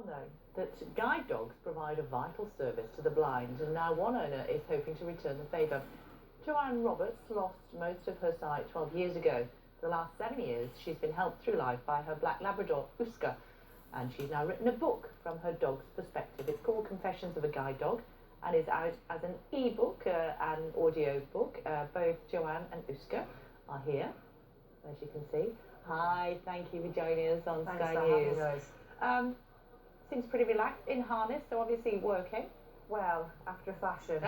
Well known that guide dogs provide a vital service to the blind, and now one owner is hoping to return the favour. Joanne Roberts lost most of her sight 12 years ago. For the last 7 years, she's been helped through life by her black Labrador, Uska, and she's now written a book from her dog's perspective. It's called Confessions of a Guide Dog and is out as an e-book and audio book. Both Joanne and Uska are here, as you can see. Hi, thank you for joining us on Sky News. Seems pretty relaxed, in harness, so obviously working. Well, after a fashion.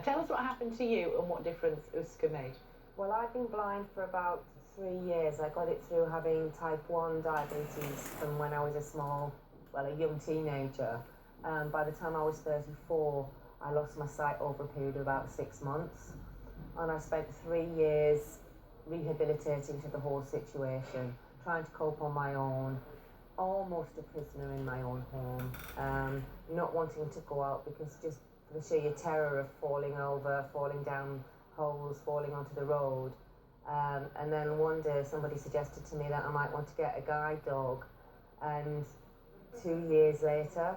Tell us what happened to you and what difference Uska made. Well, I've been blind for about 3 years. I got it through having type 1 diabetes from when I was a young teenager. By the time I was 34, I lost my sight over a period of about 6 months. And I spent 3 years rehabilitating to the whole situation, trying to cope on my own, almost a prisoner in my own home, not wanting to go out because just the sheer terror of falling over, falling down holes, falling onto the road. And then one day somebody suggested to me that I might want to get a guide dog, and 2 years later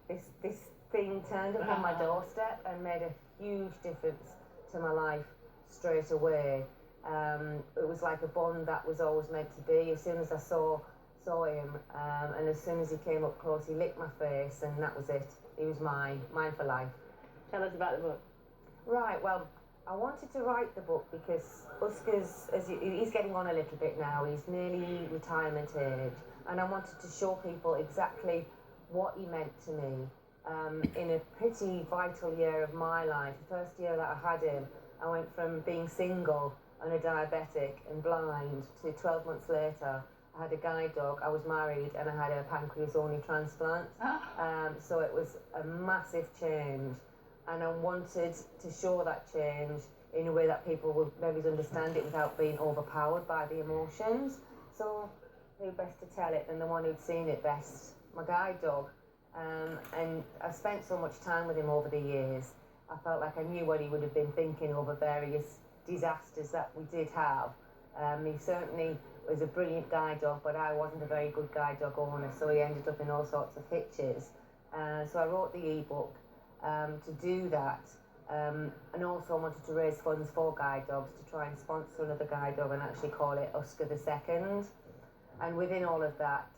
this thing turned up on my doorstep and made a huge difference to my life straight away. It was like a bond that was always meant to be. As soon as I saw him, and as soon as he came up close, he licked my face, and that was it. He was mine for life. Tell us about the book. Right, well, I wanted to write the book because Uska's, he's getting on a little bit now. He's nearly retirement age, and I wanted to show people exactly what he meant to me in a pretty vital year of my life. The first year that I had him, I went from being single and a diabetic and blind to 12 months later I had a guide dog, I was married, and I had a pancreas-only transplant. So it was a massive change, and I wanted to show that change in a way that people would maybe understand it without being overpowered by the emotions. So who best to tell it than the one who'd seen it best, my guide dog. And I've spent so much time with him over the years. I felt like I knew what he would have been thinking over various disasters that we did have. He certainly was a brilliant guide dog, but I wasn't a very good guide dog owner, so he ended up in all sorts of hitches. So I wrote the e-book to do that, and also I wanted to raise funds for guide dogs to try and sponsor another guide dog and actually call it Uska the Second. And within all of that,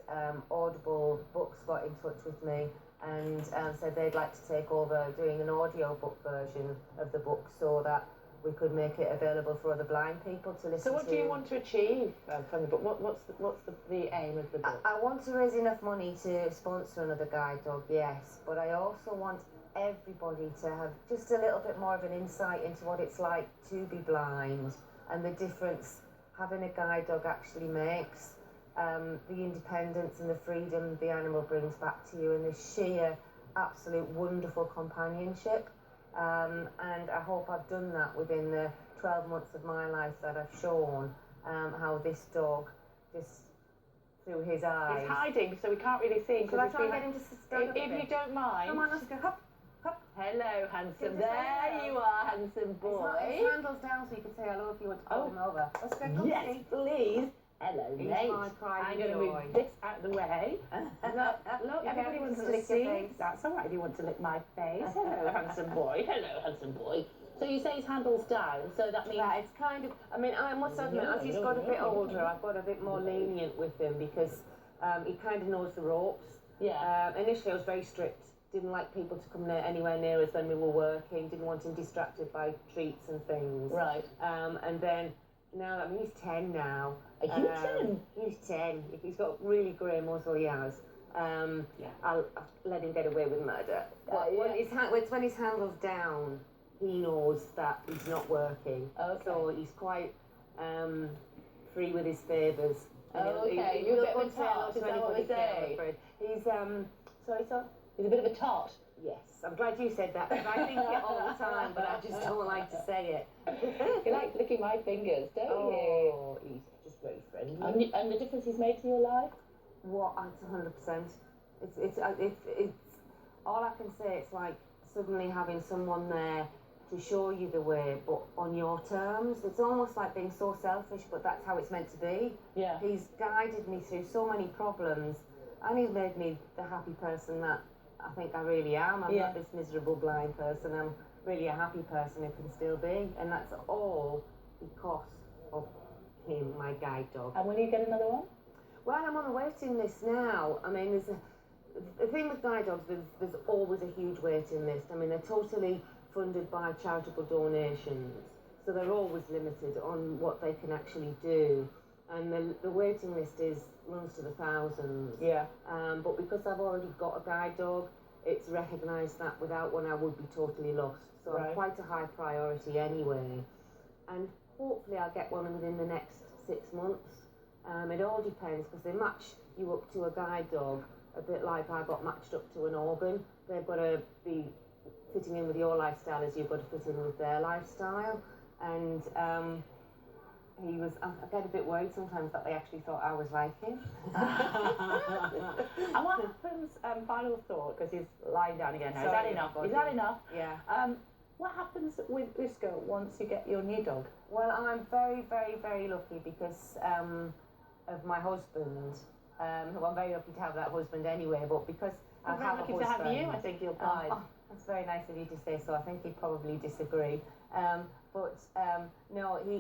Audible Books got in touch with me and said they'd like to take over doing an audio book version of the book so that we could make it available for other blind people to listen to. So what do you want to achieve from the book? What's the aim of the book? I want to raise enough money to sponsor another guide dog, yes, but I also want everybody to have just a little bit more of an insight into what it's like to be blind and the difference having a guide dog actually makes. The independence and the freedom the animal brings back to you, and the sheer, absolute, wonderful companionship. And I hope I've done that within the 12 months of my life that I've shown how this dog, just through his eyes... He's hiding, so we can't really see him. Shall I try and get him to stand up a If bit? you don't mind. Come on, let's go. Hop, hop. Hello, handsome. There you are, handsome boy. His handle's down so you can say hello if you want to call him over. Let's go, come yes, see. please. Hello, He's mate. my pride I'm and going to joy. move this out of the way. Look, everybody wants to lick your face. That's all right if you want to lick my face. Hello, handsome boy. Hello, handsome boy. So you say his handle's down, so that means... Yeah, it's kind of... I mean, I must admit, as he's got a bit older, I've got a bit more lenient with him because he kind of knows the ropes. Yeah. Initially, I was very strict. Didn't like people to come anywhere near us when we were working. Didn't want him distracted by treats and things. Right. And then... Now, I mean, he's 10 now. Are you 10? He's 10. He's got really grey muscle, he has. I'll let him get away with murder. When his handle's down, he knows that he's not working. Okay. So he's quite free with his favours. Okay, you're a bit of a tart, is that what we say? He's, sorry, sir? He's a bit of a tart. Yes, I'm glad you said that, because I think it all the time, but I just don't like to say it. You like licking my fingers, don't you? Oh, he's just very friendly. And the difference he's made to your life? What? It's 100%. It's all I can say. It's like suddenly having someone there to show you the way, but on your terms. It's almost like being so selfish, but that's how it's meant to be. Yeah. He's guided me through so many problems, and he's made me the happy person that I think I really am. I'm not this miserable blind person. I'm really a happy person who can still be, and that's all because of him, my guide dog. And will you get another one? Well, I'm on a waiting list now. I mean, the thing with guide dogs, there's always a huge waiting list. I mean, they're totally funded by charitable donations, so they're always limited on what they can actually do. And the waiting list runs to the thousands. Yeah. But because I've already got a guide dog, it's recognised that without one I would be totally lost. So I'm quite a high priority anyway. And hopefully I'll get one within the next 6 months. It all depends, because they match you up to a guide dog, a bit like I got matched up to an organ. They've got to be fitting in with your lifestyle as you've got to fit in with their lifestyle. And I get a bit worried sometimes that they actually thought I was like him. And what happens, final thought, because he's lying down again now. Is that enough? Is that enough? Yeah. What happens with Uska once you get your new dog? Well, I'm very, very, very lucky because of my husband, who I'm very lucky to have that husband anyway, but because I I'm have very a lucky husband... to have you, I think you'll find. That's very nice of you to say so. I think he'd probably disagree. No,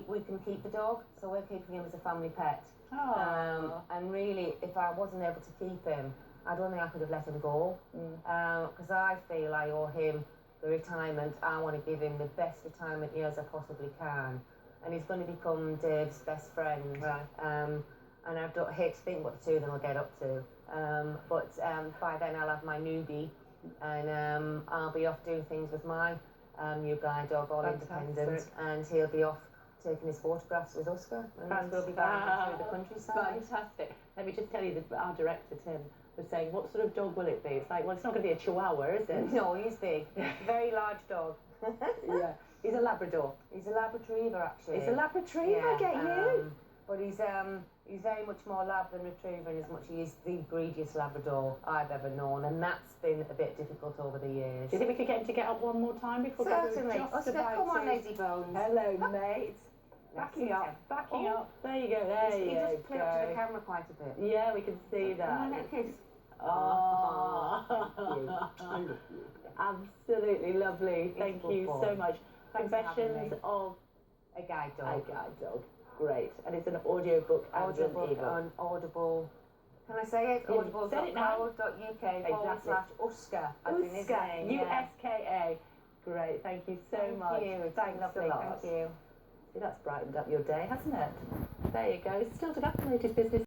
we can keep the dog, so we're keeping him as a family pet. And really, if I wasn't able to keep him, I don't think I could have let him go. Because I feel I owe him the retirement. I want to give him the best retirement years I possibly can. And he's going to become Dave's best friend. Right. And I don't hate to think what the two of them will get up to. But by then I'll have my newbie, and I'll be off doing things with my new guide dog, all independent, and he'll be off taking his photographs with Uska, and we'll be guiding through the countryside. Fantastic. Let me just tell you that our director, Tim, was saying, what sort of dog will it be? It's like, well, it's not going to be a Chihuahua, is it? No, he's big. Very large dog. Yeah. He's a Labrador. He's a Lab Retriever, actually. He's a Lab Retriever, yeah, get you? But he's very much more Lab than Retriever, in as much as he is the greediest Labrador I've ever known, and that's been a bit difficult over the years. Do you think we could get him to get up one more time before Certainly. Uska, come on, lazy bones. Hello, mate. Backing up, backing up. There you go, there you go. He does play up to the camera quite a bit. Yeah, we can see that. Come on, let kiss. Oh, absolutely lovely. Thank you so much. Confessions of a Guide Dog. A Guide Dog. Great. And it's an audio book and an ebook. On Audible. Can I say it? Audible.co.uk/Uska. Uska, U-S-K-A. Great. Thank you so much. Thank you. Thanks a lot. Thank you. See, that's brightened up your day, hasn't it? There you go. Still to come, latest business.